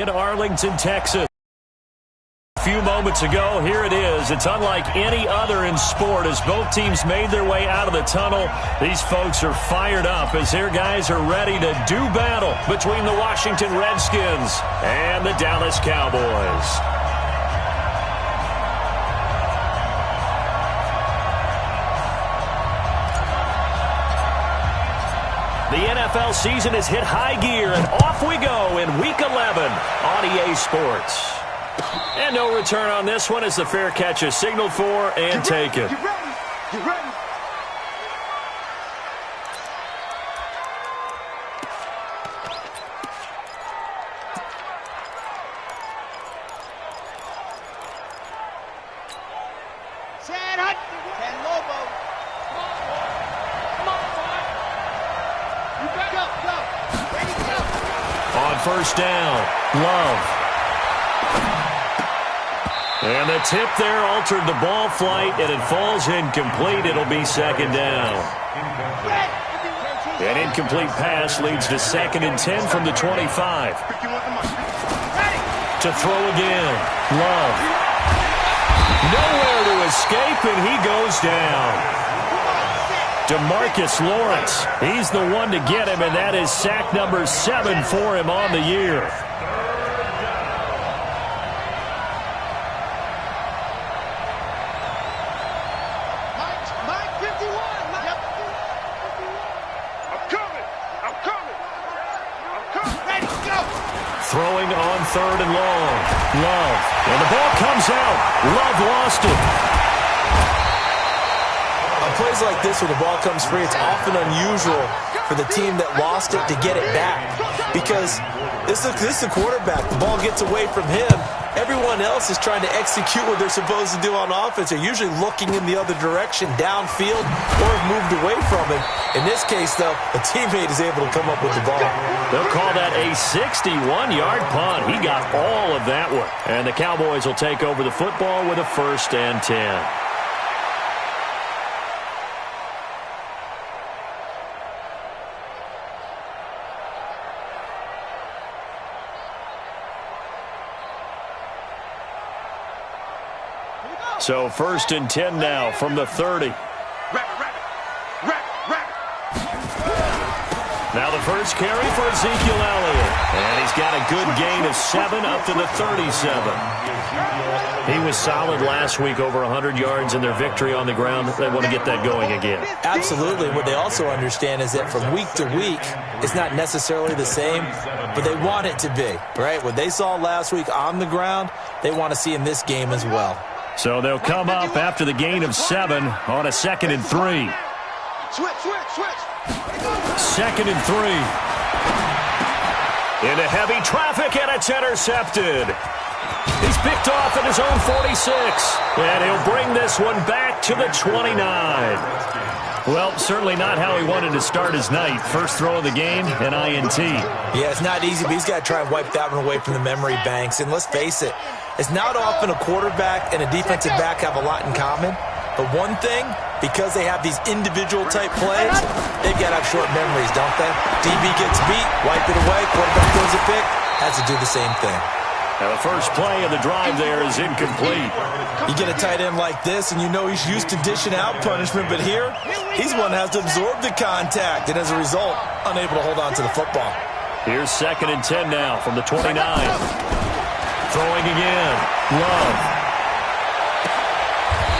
In Arlington, Texas. A few moments ago, here it is. It's unlike any other in sport as both teams made their way out of the tunnel. These folks are fired up as their guys are ready to do battle between the Washington Redskins and the Dallas Cowboys. The NFL season has hit high gear, and off we go in Week 11 on EA Sports. And no return on this one as the fair catch is signaled for and taken. You ready? You ready? First down, Love. And the tip there altered the ball flight, and it falls incomplete. It'll be second down. An incomplete pass leads to 2nd and 10 from the 25. To throw again, Love. Nowhere to escape, and he goes down. DeMarcus Lawrence, he's the one to get him, and that is sack number 7 for him on the year. Mike 51. I'm coming. Ready, go. Throwing on 3rd and long. Love. And the ball comes out. Love lost it. Plays like this where the ball comes free, it's often unusual for the team that lost it to get it back because this is the quarterback. The ball gets away from him. Everyone else is trying to execute what they're supposed to do on offense. They're usually looking in the other direction, downfield, or have moved away from him. In this case, though, a teammate is able to come up with the ball. They'll call that a 61-yard punt. He got all of that one. And the Cowboys will take over the football with a 1st and 10. So 1st and 10 now from the 30. Now the first carry for Ezekiel Elliott. And he's got a good gain of 7 up to the 37. He was solid last week, over 100 yards in their victory on the ground. They want to get that going again. Absolutely. What they also understand is that from week to week, it's not necessarily the same, but they want it to be, right? What they saw last week on the ground, they want to see in this game as well. So they'll come up after the gain of 7 on a 2nd and 3. Switch. 2nd and 3. Into heavy traffic, and it's intercepted. He's picked off at his own 46. And he'll bring this one back to the 29. Well, certainly not how he wanted to start his night. First throw of the game, an INT. Yeah, it's not easy, but he's got to try and wipe that one away from the memory banks. And let's face it, it's not often a quarterback and a defensive back have a lot in common. But one thing, because they have these individual type plays, they've got to have short memories, don't they? DB gets beat, wipe it away, quarterback throws a pick, has to do the same thing. Now the first play of the drive there is incomplete. You get a tight end like this, and you know he's used to dishing out punishment, but here, he's one that has to absorb the contact, and as a result, unable to hold on to the football. Here's 2nd and 10 now from the 29. Throwing again. Love.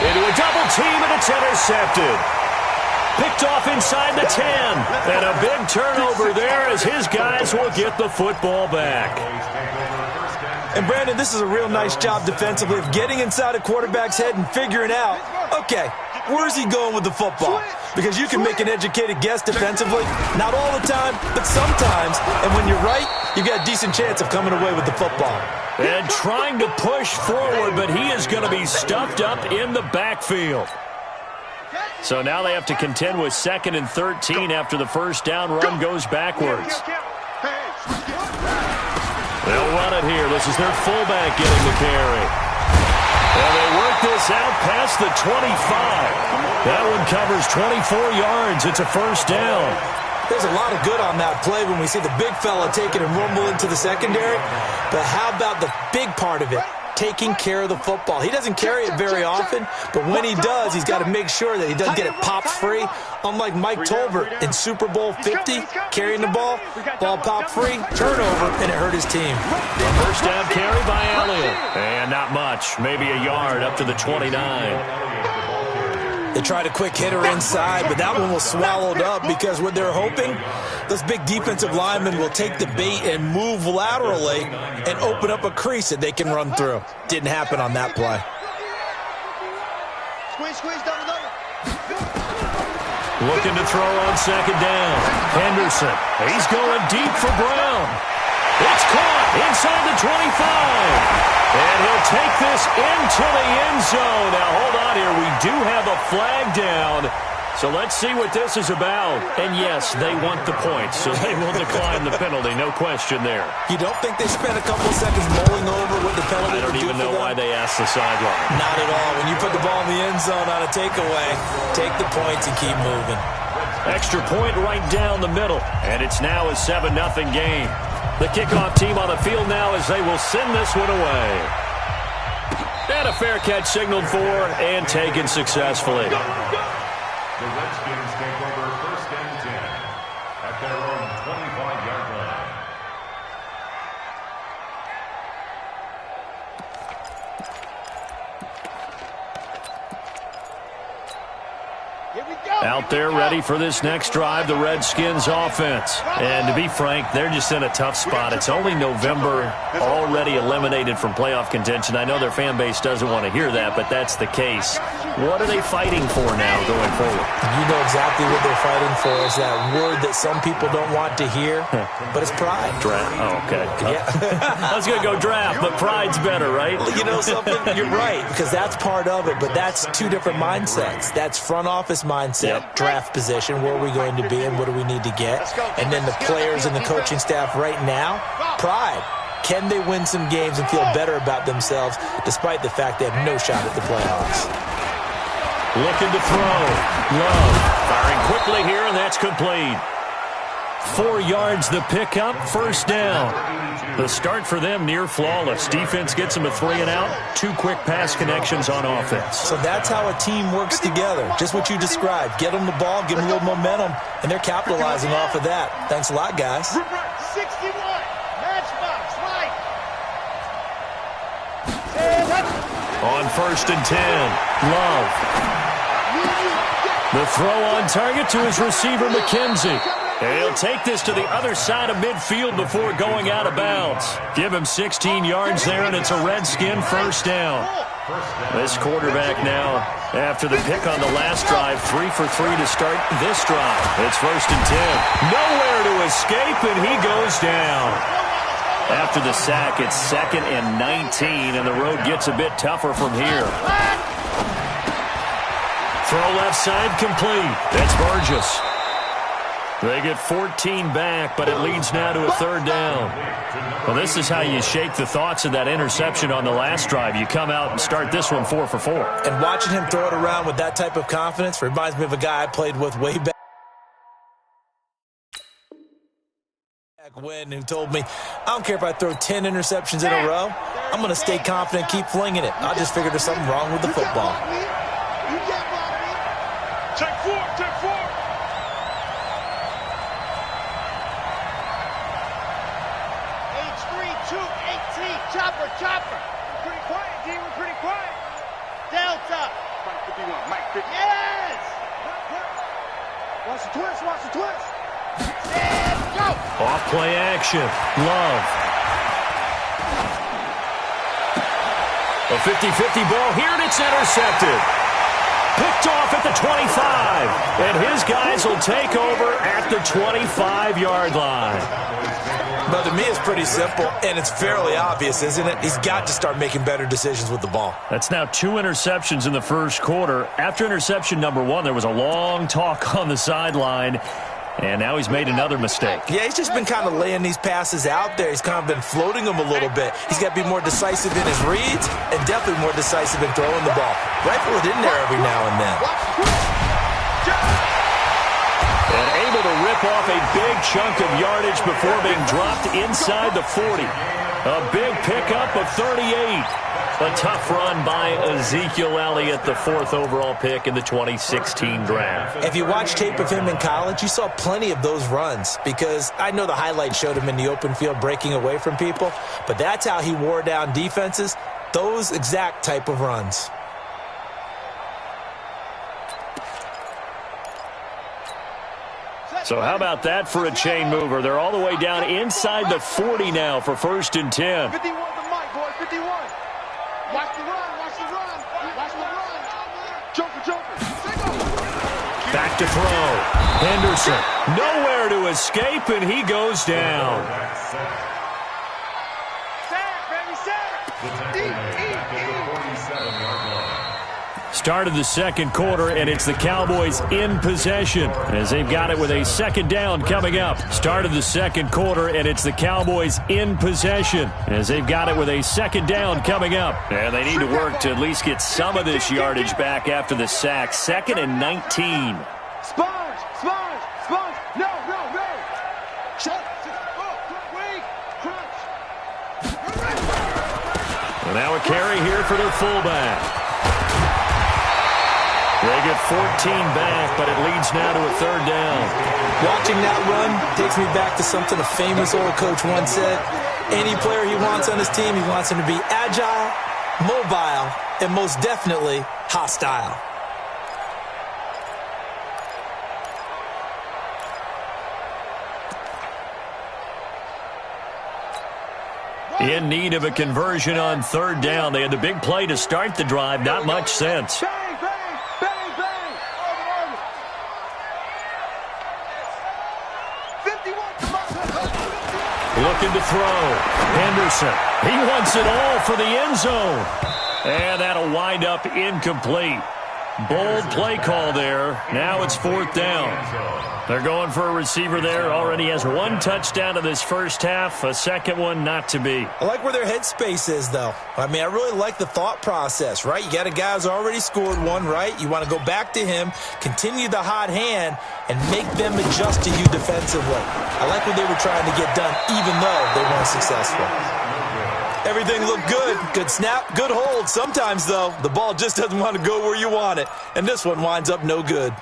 Into a double team, and it's intercepted. Picked off inside the 10. And a big turnover there as his guys will get the football back. And, Brandon, this is a real nice job defensively of getting inside a quarterback's head and figuring out, okay, where's he going with the football? Because you can make an educated guess defensively, not all the time, but sometimes. And when you're right, you've got a decent chance of coming away with the football. And trying to push forward, but he is going to be stuffed up in the backfield. So now they have to contend with 2nd and 13 after the first down run goes backwards. They'll run it here. This is their fullback getting the carry. And they work this out past the 25. That one covers 24 yards. It's a first down. There's a lot of good on that play when we see the big fella take it and rumble into the secondary. But how about the big part of it? Taking care of the football. He doesn't carry it very often, but when he does, he's got to make sure that he doesn't get it popped free. Unlike Mike Tolbert in Super Bowl 50, carrying the ball popped free, turnover, and it hurt his team. A first down carry by Elliott. And not much, maybe a yard up to the 29. They tried a quick hitter inside, but that one was swallowed up because what they're hoping, those big defensive linemen will take the bait and move laterally and open up a crease that they can run through. Didn't happen on that play. Looking to throw on second down. Henderson, he's going deep for Brown. It's caught inside the 25. And he'll take this into the end zone. Now, hold on here. We do have a flag down. So let's see what this is about. And, yes, they want the points, so they will decline the penalty. No question there. You don't think they spent a couple of seconds mulling over what the penalty I don't even know why they asked the sideline. Not at all. When you put the ball in the end zone on a takeaway, take the points and keep moving. Extra point right down the middle. And it's now a 7-0 game. The kickoff team on the field now as they will send this one away. And a fair catch signaled for and taken successfully. The Redskins take over first and 10 at their own 25-yard line. Out there ready for this next drive, the Redskins offense. And to be frank, they're just in a tough spot. It's only November, already eliminated from playoff contention. I know their fan base doesn't want to hear that, but that's the case. What are they fighting for now going forward? You know exactly what they're fighting for. Is that word that some people don't want to hear, but it's pride. Draft. Oh, okay. Yeah. I was going to go draft, but pride's better, right? You know something? You're right, because that's part of it, but that's two different mindsets. That's front office mindset, draft position, where are we going to be and what do we need to get? And then the players and the coaching staff right now, pride. Can they win some games and feel better about themselves despite the fact they have no shot at the playoffs? Looking to throw. Love firing quickly here, and that's complete. 4 yards the pickup, first down. The start for them near flawless. Defense gets them a 3 and out. 2 quick pass connections on offense. So that's how a team works together. Just what you described. Get them the ball, give them a little momentum, and they're capitalizing off of that. Thanks a lot, guys. 61, matchbox, right. On first and 10, Love. The throw on target to his receiver, McKenzie. And he'll take this to the other side of midfield before going out of bounds. Give him 16 yards there, and it's a Redskin first down. This quarterback now, after the pick on the last drive, 3 for 3 to start this drive. It's first and 10. Nowhere to escape, and he goes down. After the sack, it's 2nd and 19, and the road gets a bit tougher from here. Throw left side complete. That's Burgess. They get 14 back, but it leads now to a 3rd down. Well, this is how you shake the thoughts of that interception on the last drive. You come out and start this one 4 for 4. And watching him throw it around with that type of confidence reminds me of a guy I played with way back when, who told me, I don't care if I throw 10 interceptions in a row, I'm going to stay confident, keep flinging it. I just figured there's something wrong with the football. Check 4, check 4. Chopper, chopper. We're pretty quiet, D. We're pretty quiet. Delta. Mike 51, Mike 50. Yes! Watch the twist, watch the twist. And go! Off play action. Love. A 50-50 ball here, and it's intercepted. Picked off at the 25. And his guys will take over at the 25-yard line. But to me, it's pretty simple, and it's fairly obvious, isn't it? He's got to start making better decisions with the ball. That's now 2 interceptions in the first quarter. After interception number 1, there was a long talk on the sideline, and now he's made another mistake. Yeah, he's just been kind of laying these passes out there. He's kind of been floating them a little bit. He's got to be more decisive in his reads and definitely more decisive in throwing the ball. Rifle it in there every now and then. And able able to rip off a big chunk of yardage before being dropped inside the 40. A big pickup of 38. A tough run by Ezekiel Elliott, the 4th overall pick in the 2016 draft. If you watch tape of him in college, you saw plenty of those runs, because I know the highlight showed him in the open field breaking away from people, but that's how he wore down defenses, those exact type of runs. So how about that for a chain mover? They're all the way down inside the 40 now for 1st and 10. 51 to Mike, boys, 51. Watch the run, watch the run, watch the run. Joker, Joker. Back to throw. Henderson, nowhere to escape, and he goes down. Sack, baby, sack. Start of the second quarter, and it's the Cowboys in possession as they've got it with a 2nd down coming up. Start of the second quarter, and it's the Cowboys in possession as they've got it with a 2nd down coming up. And they need to work to at least get some of this yardage back after the sack. 2nd and 19. Sponge, sponge, sponge. No, no, no. Shut. Wait. Crunch. And now a carry here for their fullback. They get 14 back, but it leads now to a 3rd down. Watching that run takes me back to something a famous old coach once said. Any player he wants on his team, he wants him to be agile, mobile, and most definitely hostile. In need of a conversion on 3rd down. They had the big play to start the drive. Not much sense. Bang, bang, bang, bang. Over. 51. Looking to throw. Henderson. He wants it all for the end zone. And that'll wind up incomplete. Bold play call there. Now it's 4th down. They're going for a receiver there. Already has 1 touchdown in this first half. A 2nd one not to be. I like where their headspace is, though. I mean, I really like the thought process, right? You got a guy who's already scored 1, right? You want to go back to him, continue the hot hand, and make them adjust to you defensively. I like what they were trying to get done, even though they weren't successful. Everything looked good. Good snap, good hold. Sometimes, though, the ball just doesn't want to go where you want it. And this one winds up no good.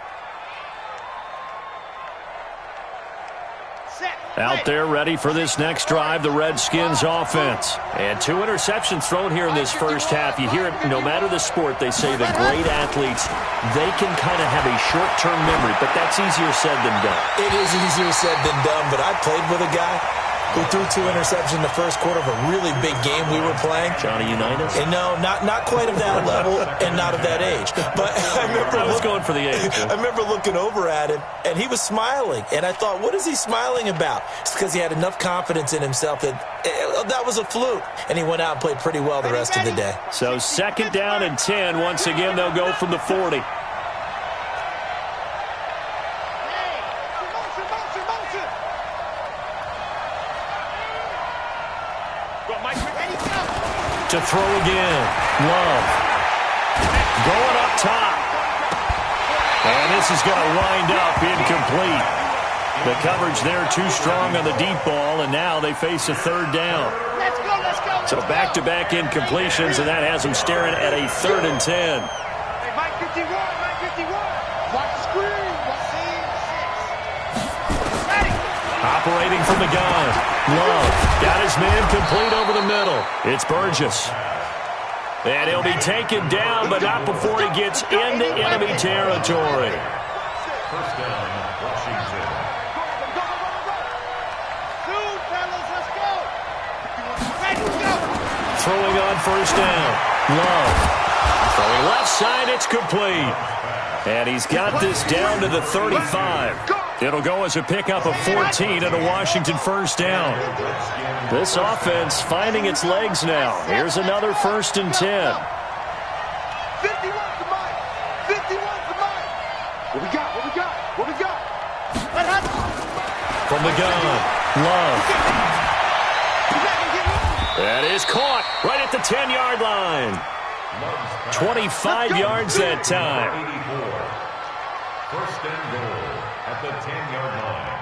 Out there ready for this next drive, the Redskins offense. And 2 interceptions thrown here in this first half. You hear it, no matter the sport, they say the great athletes, they can kind of have a short-term memory, but that's easier said than done. It is easier said than done, but I played with a guy who threw 2 interceptions in the first quarter of a really big game we were playing. Johnny Unitas? And no, not quite of that level and not of that age. But I was going for the age. I remember looking over at him, and he was smiling. And I thought, what is he smiling about? It's because he had enough confidence in himself that that was a fluke. And he went out and played pretty well the rest of the day. So 2nd down and 10. Once again, they'll go from the 40. To throw again. Love. Going up top. And this is going to wind up incomplete. The coverage there too strong on the deep ball, and now they face a 3rd down. Let's go. So back-to-back incompletions, and that has them staring at a 3rd and 10. Hey, Mike 51, Mike 51. Watch the screen. Ready. Operating from the gun. Love got his man complete over the middle. It's Burgess. And he'll be taken down, but not before he gets into enemy territory. 1st down, Washington. Dude, fellas, let's go. Ready, go. Throwing on 1st down. Love. Throwing left side, it's complete. And he's got this down to the 35. It'll go as a pickup of 14 and a Washington 1st down. This offense finding its legs now. Here's another 1st and 10. 51 to Mike. 51 to Mike. What we got? From the gun. Love. That is caught right at the 10-yard line. 25 yards that time. 1st and goal at the 10-yard line.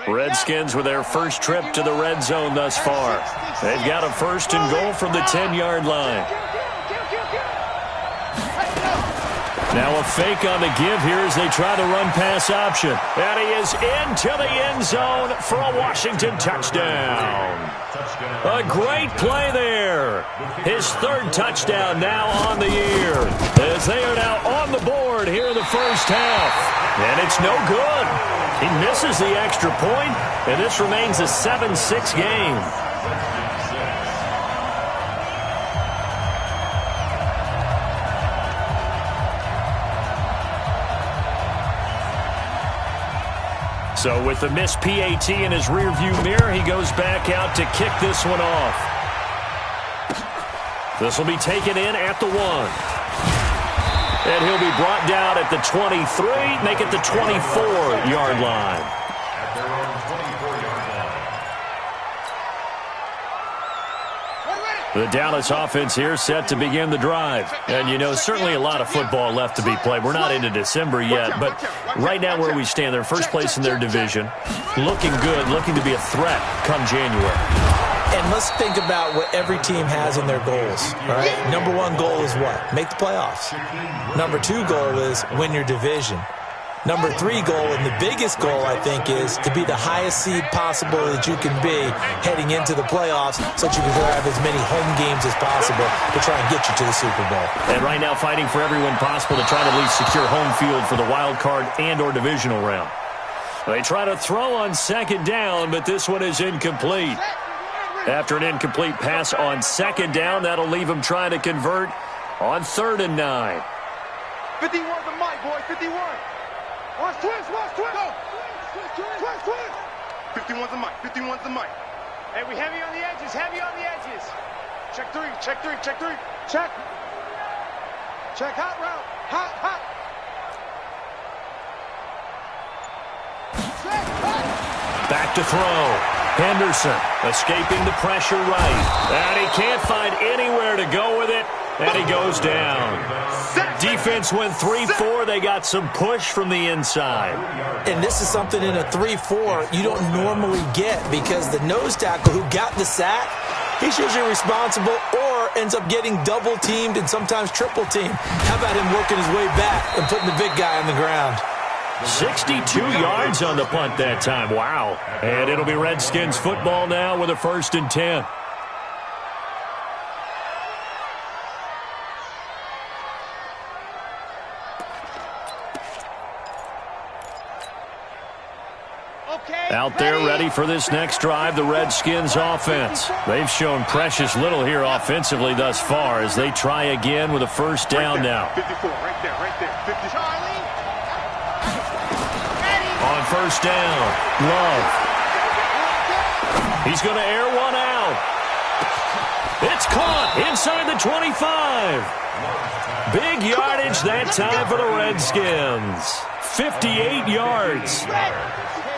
Redskins with their first trip to the red zone thus far. They've got a 1st and goal from the 10-yard line. Now a fake on the give here as they try to run pass option. And he is into the end zone for a Washington touchdown. A great play there. His 3rd touchdown now on the year as they are now on the board here in the first half. And it's no good. He misses the extra point, and this remains a 7-6 game. So with the missed PAT in his rearview mirror, he goes back out to kick this one off. This will be taken in at the 1. And he'll be brought down at the 23, make it the 24-yard line. At their own 24-yard line. The Dallas offense here set to begin the drive. And, you know, certainly a lot of football left to be played. We're not into December yet, but right now where we stand, they're first place in their division. Looking good, looking to be a threat come January. And let's think about what every team has in their goals. All right? Number 1 goal is what? Make the playoffs. Number 2 goal is win your division. Number 3 goal, and the biggest goal, I think, is to be the highest seed possible that you can be heading into the playoffs so that you can have as many home games as possible to try and get you to the Super Bowl. And right now fighting for every win possible to try to at least secure home field for the wild card and or divisional round. They try to throw on 2nd down, but this one is incomplete. After an incomplete pass on 2nd down, that'll leave him trying to convert on 3rd and 9. 51 the mic, boy, 51. Watch twist, go. Twist. 51's the mic, 51's the mic. Hey, we heavy on the edges. Check 3. Check. Hot route. Hot. Back to throw. Henderson escaping the pressure right. And he can't find anywhere to go with it. And he goes down. Defense went 3-4. They got some push from the inside. And this is something in a 3-4 you don't normally get because the nose tackle who got the sack, he's usually responsible or ends up getting double teamed and sometimes triple teamed. How about him working his way back and putting the big guy on the ground? 62 yards on the punt that time. Wow. And it'll be Redskins football now with a 1st and 10. Out there ready for this next drive, the Redskins offense. They've shown precious little here offensively thus far as they try again with a 1st down now. 54, right there. 50. Charlie. On 1st down, Love. He's going to air one out. It's caught inside the 25. Big yardage that time for the Redskins. 58 yards.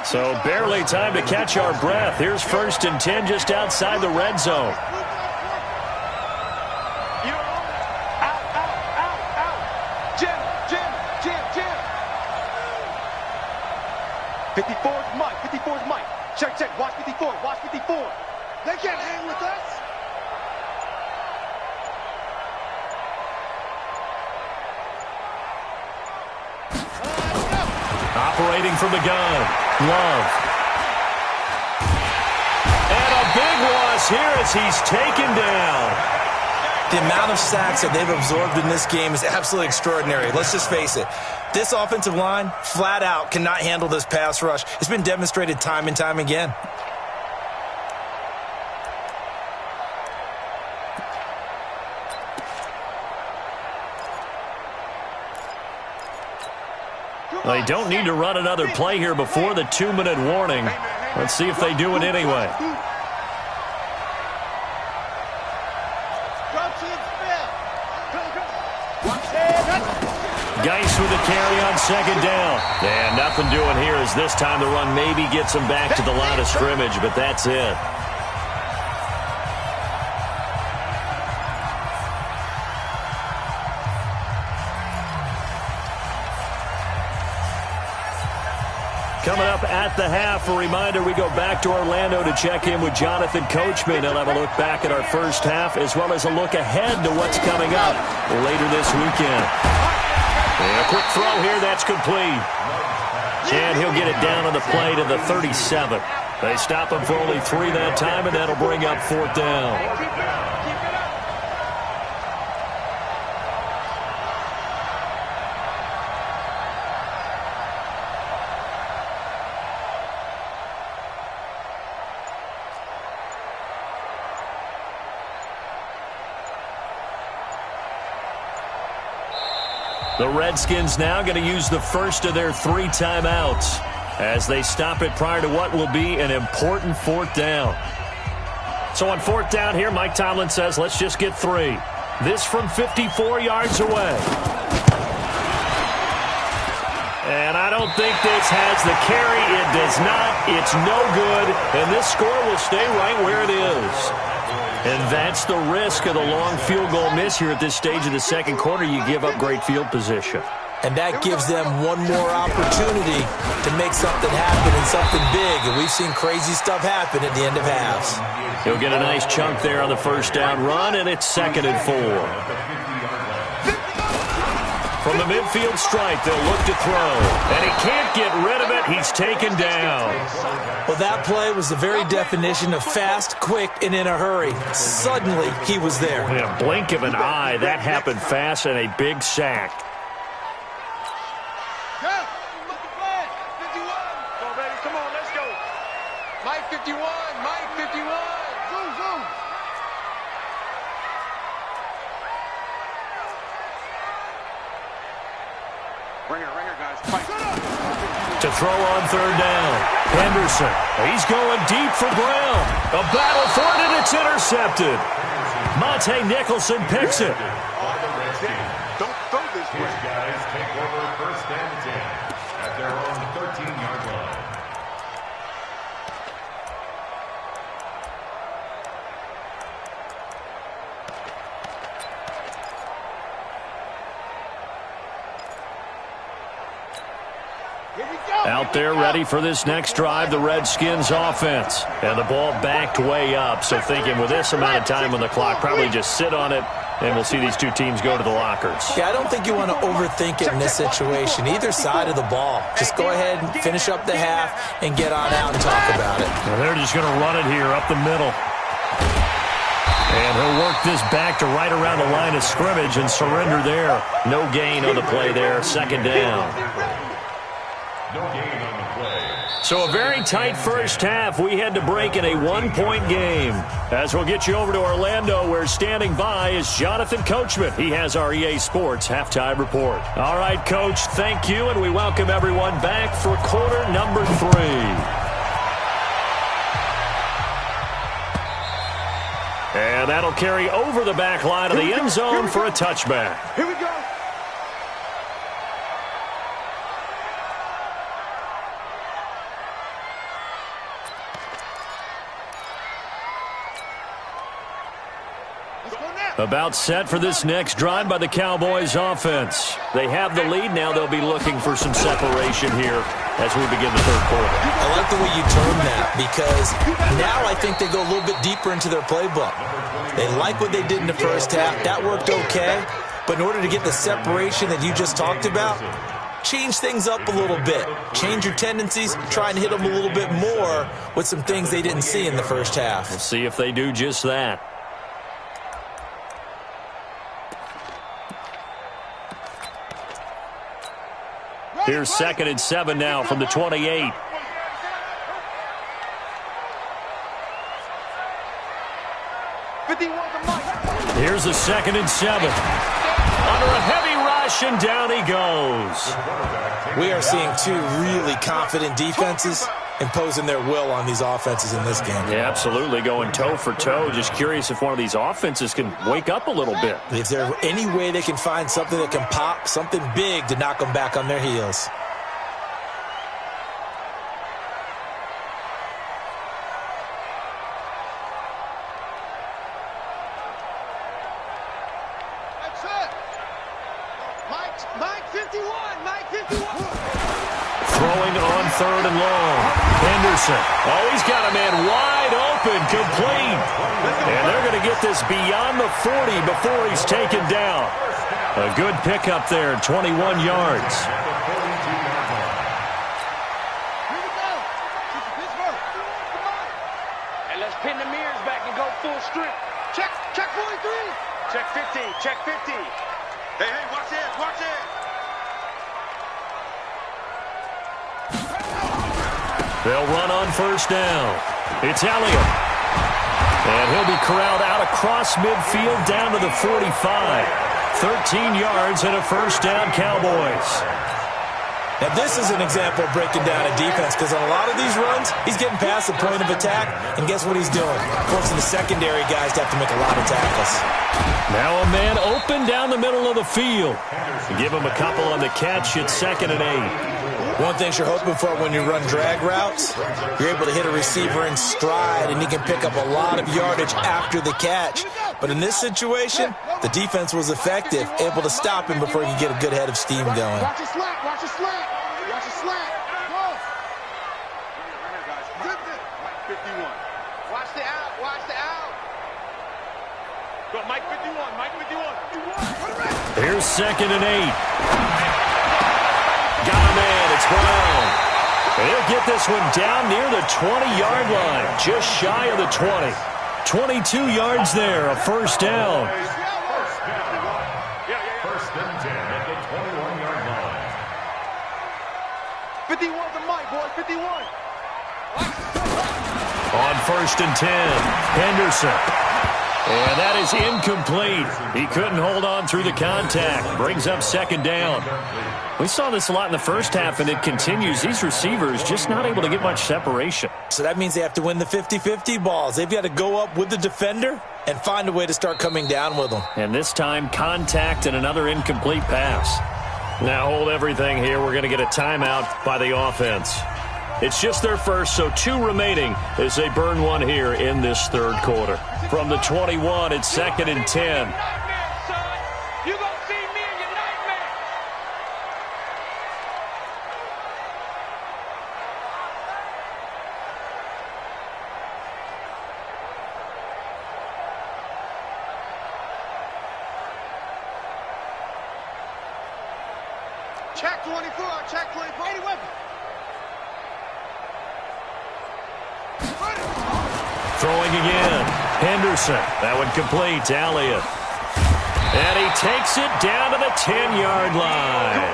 So barely time to catch our breath. Here's 1st and 10 just outside the red zone. Out. Jim. 54's Mike. Check. Watch 54. They can't hang with us. Operating from the gun, Love. And a big loss here as he's taken down. The amount of sacks that they've absorbed in this game is absolutely extraordinary. Let's just face it. This offensive line, flat out, cannot handle this pass rush. It's been demonstrated time and time again. They don't need to run another play here before the 2-minute warning. Let's see if they do it anyway. Geis with a carry on 2nd down. And nothing doing here as this time the run maybe gets them back to the line of scrimmage, but that's it. Coming up at the half, a reminder, we go back to Orlando to check in with Jonathan Coachman. He'll have a look back at our first half as well as a look ahead to what's coming up later this weekend. And a quick throw here, that's complete. And he'll get it down on the play to the 37. They stop him for only 3 that time, and that'll bring up 4th down. The Redskins now going to use the first of their 3 timeouts as they stop it prior to what will be an important 4th down. So on 4th down here, Mike Tomlin says, let's just get 3. This from 54 yards away. And I don't think this has the carry. It does not. It's no good. And this score will stay right where it is. And that's the risk of the long field goal miss here at this stage of the second quarter. You give up great field position. And that gives them one more opportunity to make something happen and something big. And we've seen crazy stuff happen at the end of halves. He'll get a nice chunk there on the first down run, and it's 2nd and 4. From the midfield stripe, they'll look to throw. And he can't get rid of it. He's taken down. Well, that play was the very definition of fast, quick, and in a hurry. Suddenly, he was there. In a blink of an eye, that happened fast, and a big sack. Go! 51! Come on, baby, come on, let's go. Mike 51, Mike 51. Zoom, zoom. Ringer, guys. Fight. To throw on 3rd down. Henderson. He's going deep for Brown. A battle for it, and it's intercepted. Monte Nicholson picks it. Don't throw this way. These guys take over 1st and 10 at their own 13-yard line. Out there ready for this next drive, the Redskins offense. And the ball backed way up, so thinking with this amount of time on the clock, probably just sit on it, and we'll see these 2 teams go to the lockers. Yeah, I don't think you want to overthink it in this situation. Either side of the ball. Just go ahead and finish up the half and get on out and talk about it. And they're just going to run it here up the middle. And he'll work this back to right around the line of scrimmage and surrender there. No gain on the play there, 2nd down. No gain on the play. So a very tight first half. We had to break in a 1-point game. As we'll get you over to Orlando, where standing by is Jonathan Coachman. He has our EA Sports halftime report. All right, Coach, thank you, and we welcome everyone back for quarter number 3. And that'll carry over the back line of the end zone for a touchback. Here we go. About set for this next drive by the Cowboys offense. They have the lead. Now they'll be looking for some separation here as we begin the 3rd quarter. I like the way you term that, because now I think they go a little bit deeper into their playbook. They like what they did in the first half. That worked okay. But in order to get the separation that you just talked about, change things up a little bit. Change your tendencies. Try and hit them a little bit more with some things they didn't see in the first half. We'll see if they do just that. Here's 2nd and 7 now from the 28. Here's the 2nd and 7. Under a heavy rush, and down he goes. We are seeing 2 really confident defenses imposing their will on these offenses in this game. Yeah, absolutely, going toe for toe. Just curious if one of these offenses can wake up a little bit. Is there any way they can find something that can pop, something big to knock them back on their heels? throwing on 3rd and long. Henderson. Oh, he's got a man wide open, complete. And they're going to get this beyond the 40 before he's taken down. A good pickup there, 21 yards. And let's pin the mirrors back and go full strip. Check 43. Check 50. Check 50. Hey, watch this. Watch this. They'll run on 1st down. It's Elliott. And he'll be corralled out across midfield down to the 45. 13 yards and a 1st down, Cowboys. Now, this is an example of breaking down a defense because on a lot of these runs, he's getting past the point of attack, and guess what he's doing? Forcing the secondary guys to have to make a lot of tackles. Now a man open down the middle of the field. Give him a couple on the catch. It's 2nd and 8. One thing you're hoping for when you run drag routes, you're able to hit a receiver in stride, and he can pick up a lot of yardage after the catch. But in this situation, the defense was effective, able to stop him before he could get a good head of steam going. Watch your slack. Watch your slack. Watch your slack. Go. Mike 51. Watch the out. Watch the out. Go, Mike 51. Mike 51. Here's 2nd and 8. Got a man. It's Brown. He'll get this one down near the 20-yard line, just shy of the 20. 22 yards there, a 1st down. 1st and 10 at the 21-yard line. 51's a Mike, boy. 51. On 1st and 10, Henderson. And that is incomplete. He couldn't hold on through the contact. Brings up 2nd down. We saw this a lot in the first half, and it continues. These receivers just not able to get much separation. So that means they have to win the 50-50 balls. They've got to go up with the defender and find a way to start coming down with them. And this time, contact and another incomplete pass. Now hold everything here. We're going to get a timeout by the offense. It's just their first, so 2 remaining as they burn one here in this 3rd quarter. From the 21, it's 2nd and 10. Check 24. Check 24. 80 weapon. Throwing again. Henderson. That one complete to Elliott. And he takes it down to the 10-yard line.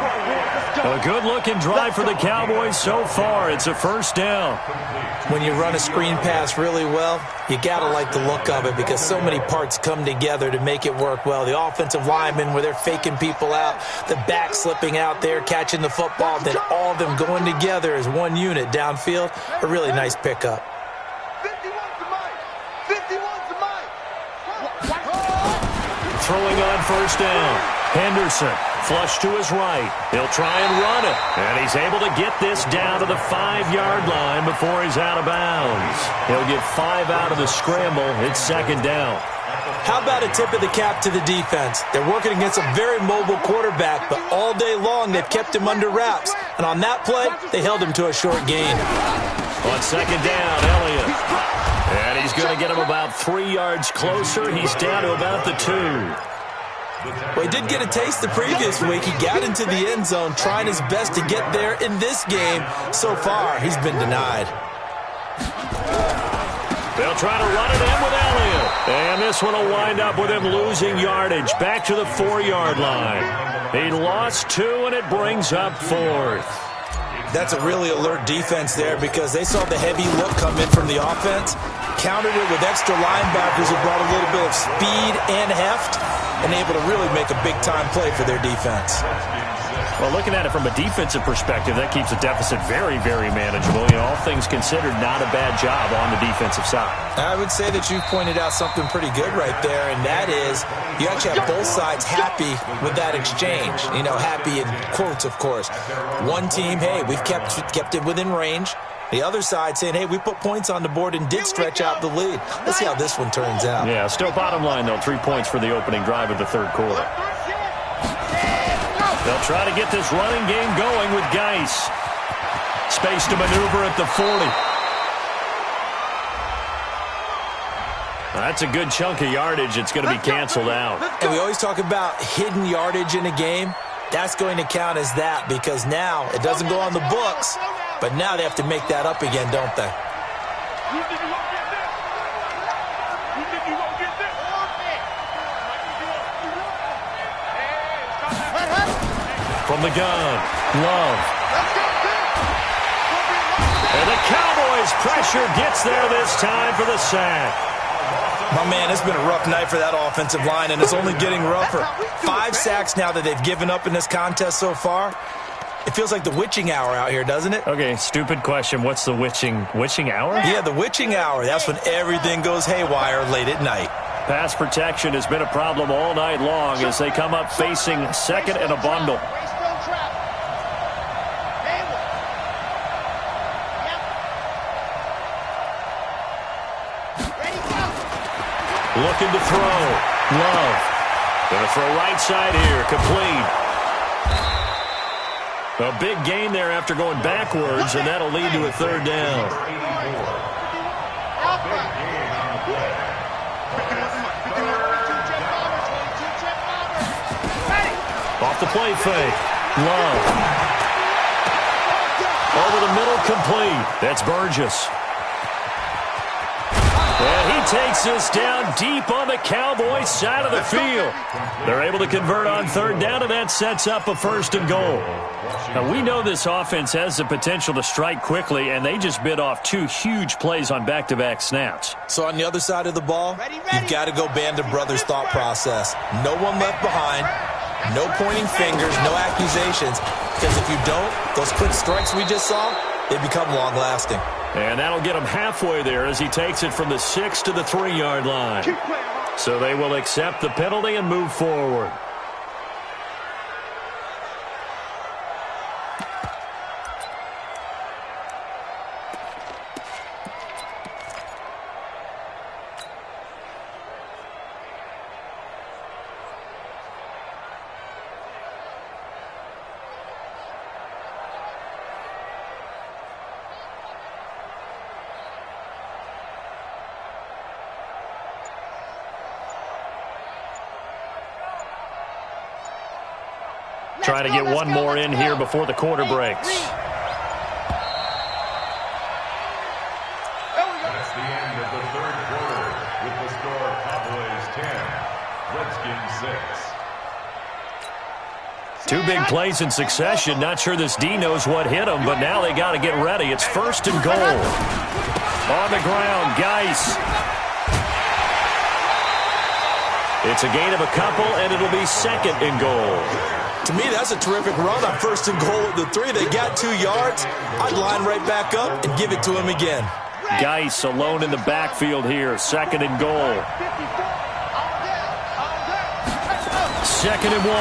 A good-looking drive for the Cowboys so far. It's a 1st down. When you run a screen pass really well, you got to like the look of it because so many parts come together to make it work well. The offensive linemen, where they're faking people out, the back slipping out there, catching the football, then all of them going together as one unit downfield. A really nice pickup. 51's the Mike. 51's the Mike. Throwing on 1st down. Henderson, flush to his right. He'll try and run it. And he's able to get this down to the 5-yard line before he's out of bounds. He'll get 5 out of the scramble. It's 2nd down. How about a tip of the cap to the defense? They're working against a very mobile quarterback, but all day long they've kept him under wraps. And on that play, they held him to a short gain. On 2nd down, Elliott. And he's going to get him about 3 yards closer. He's down to about the 2. Well, he did get a taste the previous week. He got into the end zone trying his best to get there in this game. So far, he's been denied. They'll try to run it in with Elliott. And this one will wind up with him losing yardage back to the 4-yard line. He lost 2, and it brings up 4th. That's a really alert defense there because they saw the heavy look come in from the offense, countered it with extra linebackers who brought a little bit of speed and heft, and able to really make a big-time play for their defense. Well, looking at it from a defensive perspective, that keeps the deficit very, very manageable. You know, all things considered, not a bad job on the defensive side. I would say that you've pointed out something pretty good right there, and that is you actually have both sides happy with that exchange. You know, happy in quotes, of course. One team, hey, we've kept it within range. The other side saying, hey, we put points on the board and did stretch out the lead. Let's see how this one turns out. Yeah, still bottom line, though, 3 points for the opening drive of the 3rd quarter. They'll try to get this running game going with Geis. space to maneuver at the 40. That's a good chunk of yardage. It's going to be canceled out. And we always talk about hidden yardage in a game. That's going to count as that because now it doesn't go on the books, but now they have to make that up again, don't they? From the gun, Love. And the Cowboys' pressure gets there this time for the sack. My man, it's been a rough night for that offensive line, and it's only getting rougher. 5 sacks now that they've given up in this contest so far. It feels like the witching hour out here, doesn't it? Okay, stupid question. What's the witching hour? Yeah, the witching hour. That's when everything goes haywire late at night. Pass protection has been a problem all night long as they come up facing second and a bundle. Looking to throw. Love. Going to throw right side here. Complete. A big gain there after going backwards, and that'll lead to a third down. Off the play fake. Love. Over the middle, complete. That's Burgess. And he takes this down deep on the Cowboys' side of the field. They're able to convert on third down, and that sets up a 1st and goal. Now, we know this offense has the potential to strike quickly, and they just bit off 2 huge plays on back-to-back snaps. So on the other side of the ball, you've got to go Band of Brothers thought process. No one left behind, no pointing fingers, no accusations, because if you don't, those quick strikes we just saw, they become long-lasting. And that'll get him halfway there as he takes it from the 6 to the 3-yard line. So they will accept the penalty and move forward. Trying to get one more in here before the quarter breaks. That's the end of the 3rd quarter with the score Cowboys 10, Redskins 6. 2 big plays in succession. Not sure this D knows what hit him, but now they got to get ready. It's 1st and goal. On the ground, Geis. It's a gain of a couple, and it'll be 2nd and goal. To me, that's a terrific run on 1st and goal at the 3. They got 2 yards. I'd line right back up and give it to him again. Geis alone in the backfield here. 2nd and goal. 2nd and 1.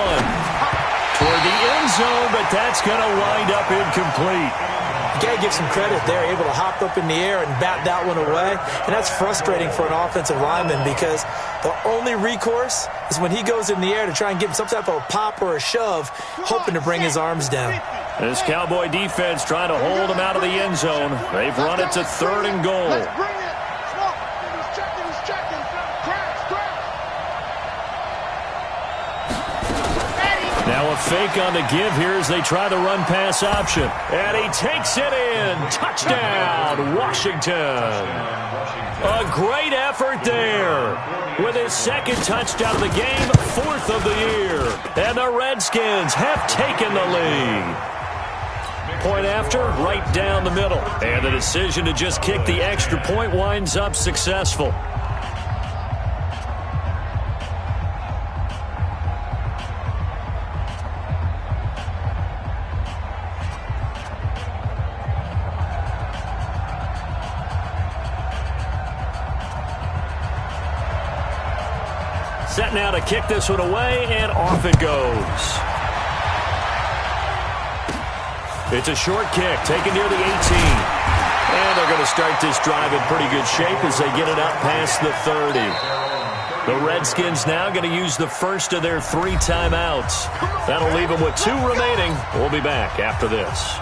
Toward the end zone, but that's going to wind up incomplete. You got to give some credit. They're able to hop up in the air and bat that one away. And that's frustrating for an offensive lineman because the only recourse is when he goes in the air to try and give him some type of a pop or a shove, hoping to bring his arms down. This Cowboy defense trying to hold him out of the end zone. They've run it to 3rd and goal. Now a fake on the give here as they try the run-pass option. And he takes it in. Touchdown, Washington. A great effort there. With his 2nd touchdown of the game, 4th of the year. And the Redskins have taken the lead. Point after, right down the middle. And the decision to just kick the extra point winds up successful. Set now to kick this one away, and off it goes. It's a short kick, taken near the 18. And they're going to start this drive in pretty good shape as they get it up past the 30. The Redskins now going to use the first of their 3 timeouts. That'll leave them with 2 remaining. We'll be back after this.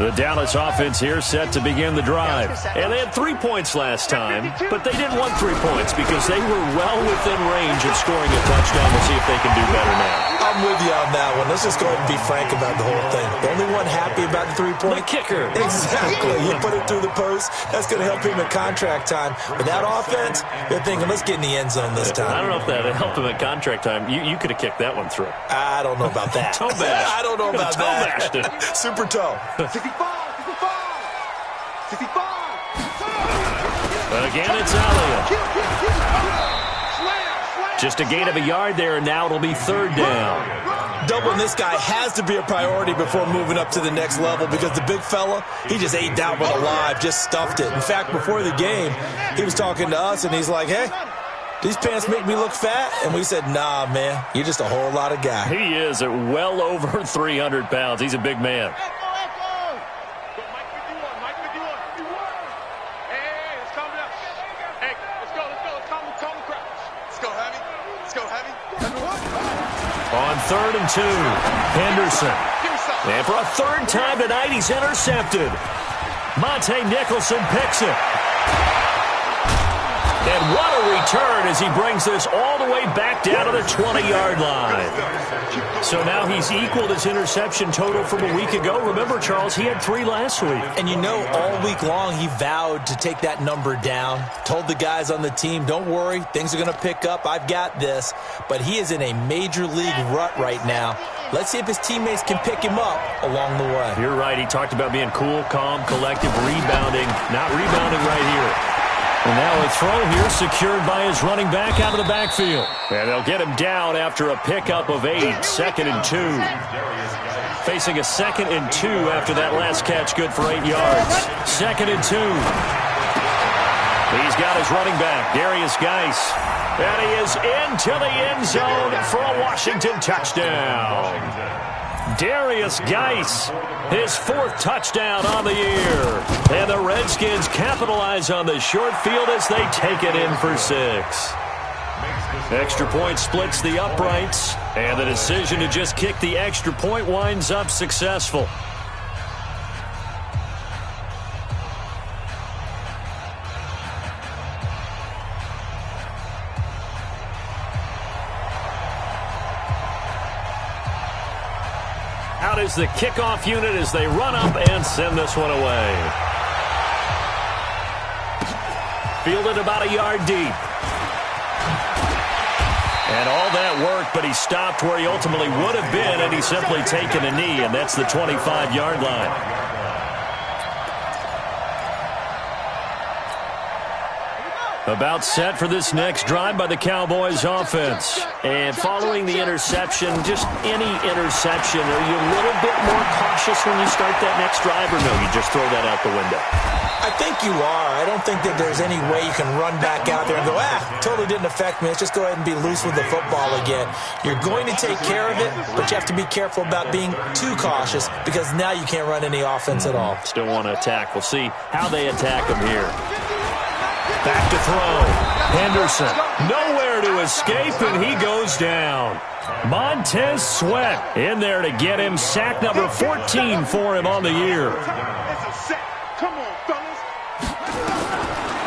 The Dallas offense here set to begin the drive. And they had 3 points last time, but they didn't want 3 points because they were well within range of scoring a touchdown. We'll see if they can do better now. I'm with you on that one. Let's just go ahead and be frank about the whole thing. The only one happy about the 3-point? The kicker. Exactly. You put it through the post, that's going to help him at contract time. But that offense, they're thinking, let's get in the end zone this time. I don't know if that helped him at contract time. You could have kicked that one through. I don't know about that. Toe bash. I don't know about that. Toe Super toe. 65. Again, it's Elliott. Just a gain of a yard there, and now it'll be 3rd down. Doubling this guy has to be a priority before moving up to the next level because the big fella, he just ate that one alive, just stuffed it. In fact, before the game, he was talking to us, and he's like, hey, these pants make me look fat? And we said, nah, man, you're just a whole lot of guy. He is at well over 300 pounds. He's a big man. On 3rd and 2, Henderson. And for a 3rd time tonight, he's intercepted. Monte Nicholson picks it. And what a return as he brings this all the way back down to the 20-yard line. So now he's equaled his interception total from a week ago. Remember, Charles, he had 3 last week. And you know, all week long he vowed to take that number down. Told the guys on the team, don't worry, things are going to pick up. I've got this. But he is in a major league rut right now. Let's see if his teammates can pick him up along the way. You're right. He talked about being cool, calm, collective, rebounding. Not rebounding right here. And now a throw here secured by his running back out of the backfield. And they'll get him down after a pickup of 8, 2nd and 2. Facing a 2nd and 2 after that last catch, good for 8 yards. 2nd and 2. He's got his running back, Darius Geis. And he is into the end zone for a Washington touchdown. Darius Geis, his 4th touchdown on the year. And the Redskins capitalize on the short field as they take it in for 6. Extra point splits the uprights, and the decision to just kick the extra point winds up successful. Out is the kickoff unit as they run up and send this one away. Fielded about a yard deep. And all that work, but he stopped where he ultimately would have been, and he's simply taken a knee, and that's the 25-yard line. About set for this next drive by the Cowboys offense. And following the interception, just any interception, are you a little bit more cautious when you start that next drive, or no, you just throw that out the window? I think you are. I don't think that there's any way you can run back out there and go, totally didn't affect me. Let's just go ahead and be loose with the football again. You're going to take care of it, but you have to be careful about being too cautious because now you can't run any offense at all. Still want to attack. We'll see how they attack him here. Back to throw. Henderson nowhere to escape, and he goes down. Montez Sweat in there to get him. Sack number 14 for him on the year. Come on, fellas.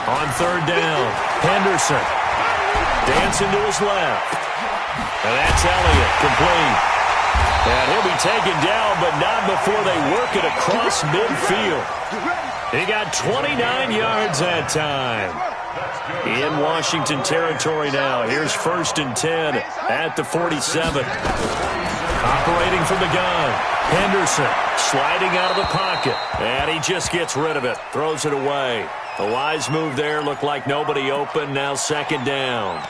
On 3rd down, Henderson dancing to his left. And that's Elliott, complete. And he'll be taken down, but not before they work it across midfield. He got 29 yards that time. In Washington territory now. Here's 1st and 10 at the 47. Operating from the gun. Henderson sliding out of the pocket. And he just gets rid of it. Throws it away. A wise move there. Looked like nobody open. Now 2nd down.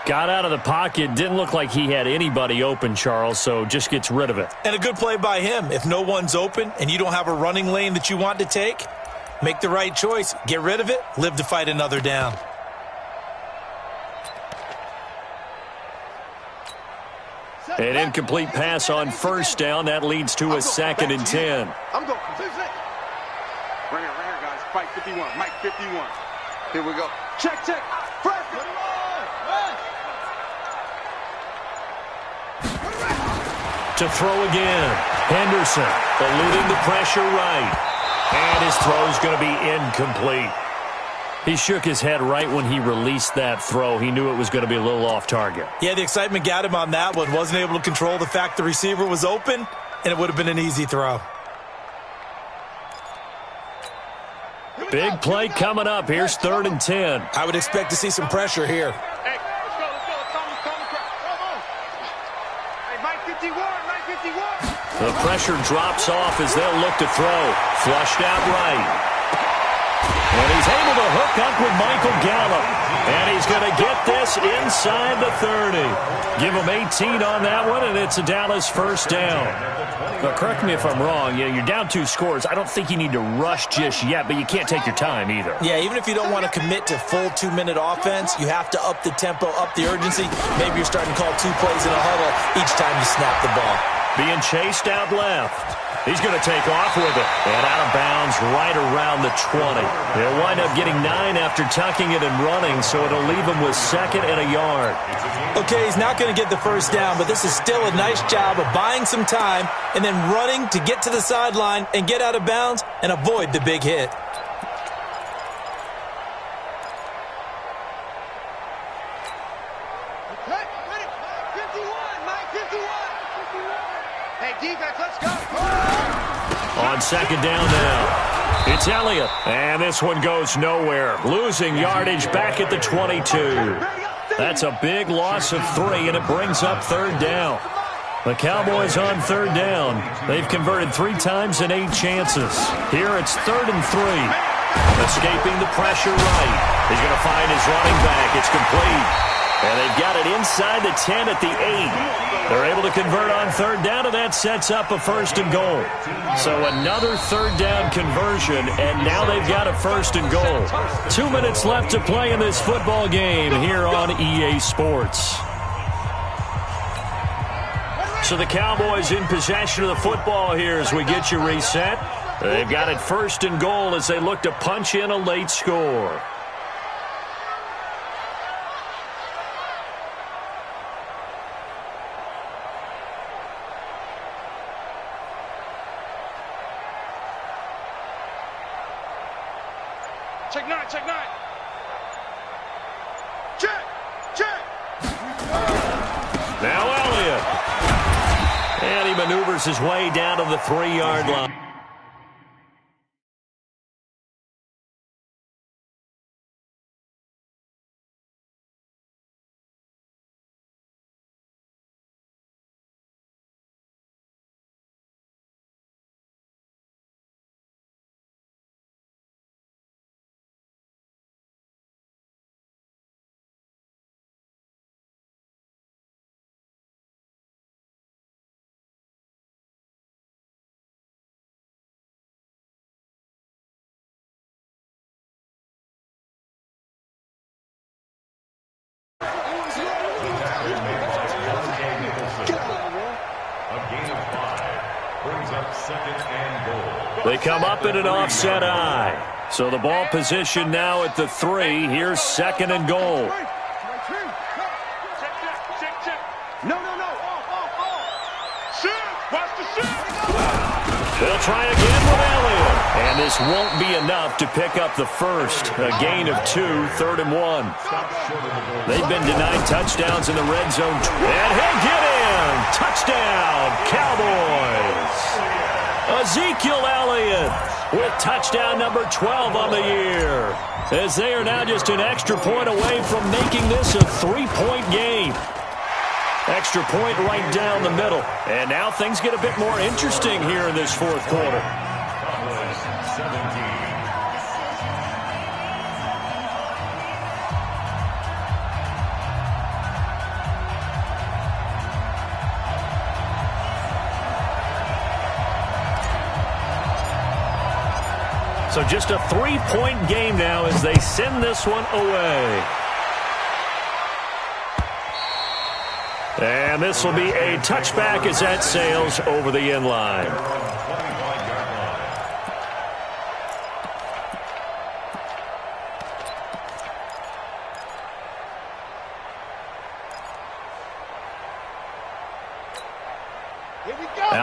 Got out of the pocket. Didn't look like he had anybody open, Charles, so just gets rid of it. And a good play by him. If no one's open and you don't have a running lane that you want to take, make the right choice. Get rid of it. Live to fight another down. An incomplete pass on 1st down. That leads to a 2nd and 10. I'm going. Right here, guys. Fight 51. Mike 51. Here we go. Check. Press. To throw again. Henderson eluding the pressure right. And his throw's going to be incomplete. He shook his head right when he released that throw. He knew it was going to be a little off target. Yeah, the excitement got him on that one. Wasn't able to control the fact the receiver was open, and it would have been an easy throw. Big play coming up. Here's 3rd and 10. I would expect to see some pressure here. Hey, let's go. Come on. Hey, Mike 51, Mike 51. The pressure drops off as they'll look to throw. Flushed out right. And he's able to hook up with Michael Gallup. And he's going to get this inside the 30. Give him 18 on that one, and it's a Dallas first down. Now, correct me if I'm wrong. You're down 2 scores. I don't think you need to rush just yet, but you can't take your time either. Yeah, even if you don't want to commit to full 2-minute offense, you have to up the tempo, up the urgency. Maybe you're starting to call 2 plays in a huddle each time you snap the ball. Being chased out left. He's going to take off with it. And out of bounds right around the 20. They'll wind up getting 9 after tucking it and running, so it'll leave him with 2nd and a yard. Okay, he's not going to get the first down, but this is still a nice job of buying some time and then running to get to the sideline and get out of bounds and avoid the big hit. On 2nd down now, it's Elliott, and this one goes nowhere. Losing yardage back at the 22. That's a big loss of 3, and it brings up 3rd down. The Cowboys on 3rd down. They've converted 3 times in 8 chances. Here it's 3rd and 3. Escaping the pressure right. He's going to find his running back. It's complete. And they've got it inside the 10 at the 8. They're able to convert on 3rd down, and that sets up a 1st and goal. So another 3rd down conversion, and now they've got a 1st and goal. 2 minutes left to play in this football game here on EA Sports. So the Cowboys in possession of the football here as we get you reset. They've got it 1st and goal as they look to punch in a late score. Check 9. Check. Now Elliott. And he maneuvers his way down to the 3-yard line. They come up in an offset eye. So the ball position now at the 3. Here's 2nd and goal. No. Shoot. Watch the shoot. They'll try again with Elliott. And this won't be enough to pick up the 1st. A gain of 2, 3rd and 1. They've been denied touchdowns in the red zone. And he'll get in. Touchdown, Cowboys. Ezekiel Elliott with touchdown number 12 on the year. As they are now just an extra point away from making this a 3-point game. Extra point right down the middle. And now things get a bit more interesting here in this 4th quarter. So just a 3-point game now as they send this one away. And this will be a touchback as that sails over the end line.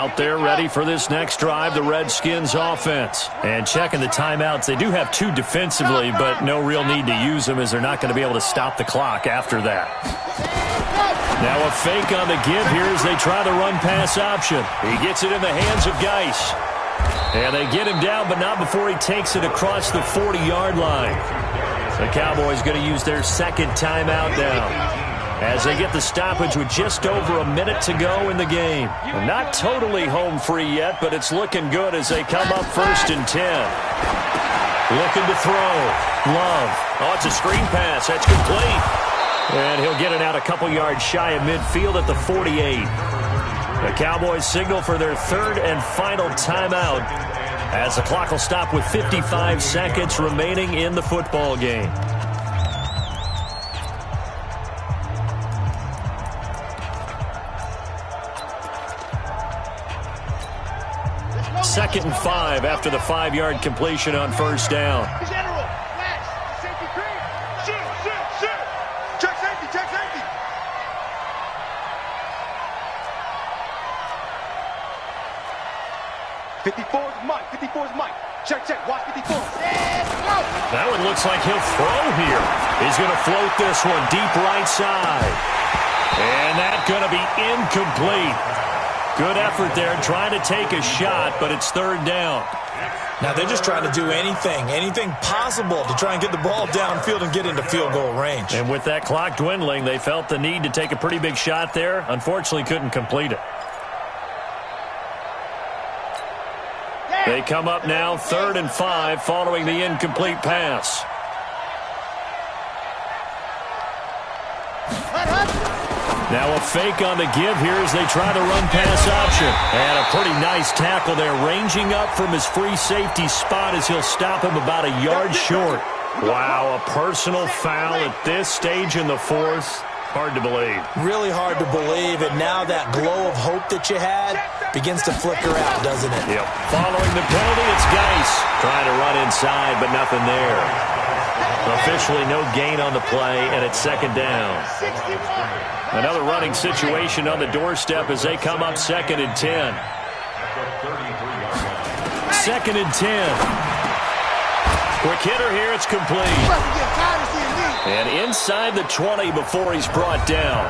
Out there ready for this next drive, the Redskins offense. And checking the timeouts, they do have 2 defensively, but no real need to use them as they're not going to be able to stop the clock after that. Now a fake on the give here as they try the run-pass option. He gets it in the hands of Geis. And they get him down, but not before he takes it across the 40-yard line. The Cowboys going to use their second timeout now, as they get the stoppage with just over a minute to go in the game. Not totally home free yet, but it's looking good as they come up 1st and 10. Looking to throw. Love. Oh, it's a screen pass. That's complete. And he'll get it out a couple yards shy of midfield at the 48. The Cowboys signal for their 3rd and final timeout, as the clock will stop with 55 seconds remaining in the football game. Second and 5 after the 5-yard completion on 1st down. General, flash, safety green. Shoot. Check safety. 54's Mike. 54's Mike. Check. Watch 54. That one looks like he'll throw here. He's going to float this one deep right side. And that's going to be incomplete. Good effort there, trying to take a shot, but it's 3rd down. Now they're just trying to do anything possible to try and get the ball downfield and get into field goal range. And with that clock dwindling, they felt the need to take a pretty big shot there. Unfortunately, couldn't complete it. They come up now 3rd and 5 following the incomplete pass. Now a fake on the give here as they try the run-pass option. And a pretty nice tackle there, ranging up from his free safety spot as he'll stop him about a yard short. Wow, a personal foul at this stage in the 4th. Hard to believe. Really hard to believe, and now that glow of hope that you had begins to flicker out, doesn't it? Yep. Following the penalty, it's Geis trying to run inside, but nothing there. Officially no gain on the play, and it's 2nd down. Another running situation on the doorstep as they come up 2nd and 10. 2nd and 10. Quick hitter here, it's complete. And inside the 20 before he's brought down.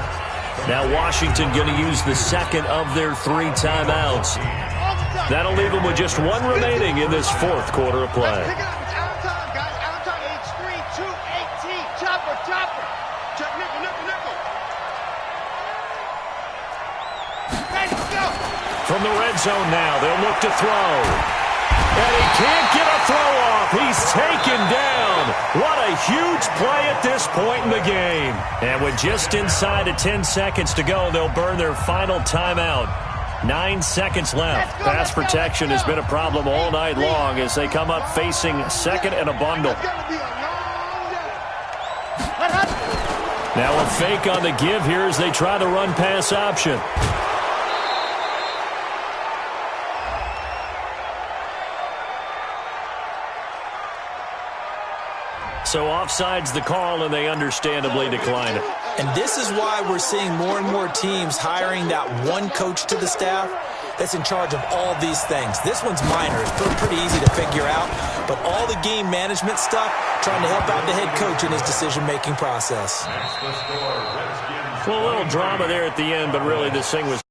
Now Washington going to use the 2nd of their 3 timeouts. That'll leave them with just 1 remaining in this 4th quarter of play. From the red zone now, they'll look to throw. And he can't get a throw off. He's taken down. What a huge play at this point in the game. And with just inside of 10 seconds to go, they'll burn their final timeout. 9 seconds left. Pass protection has been a problem all night long as they come up facing 2nd and a bundle. Now a fake on the give here as they try the run-pass option. So offside's the call, and they understandably decline it. And this is why we're seeing more and more teams hiring that one coach to the staff that's in charge of all these things. This one's minor. It's pretty easy to figure out. But all the game management stuff, trying to help out the head coach in his decision-making process. Well, a little drama there at the end, but really this thing was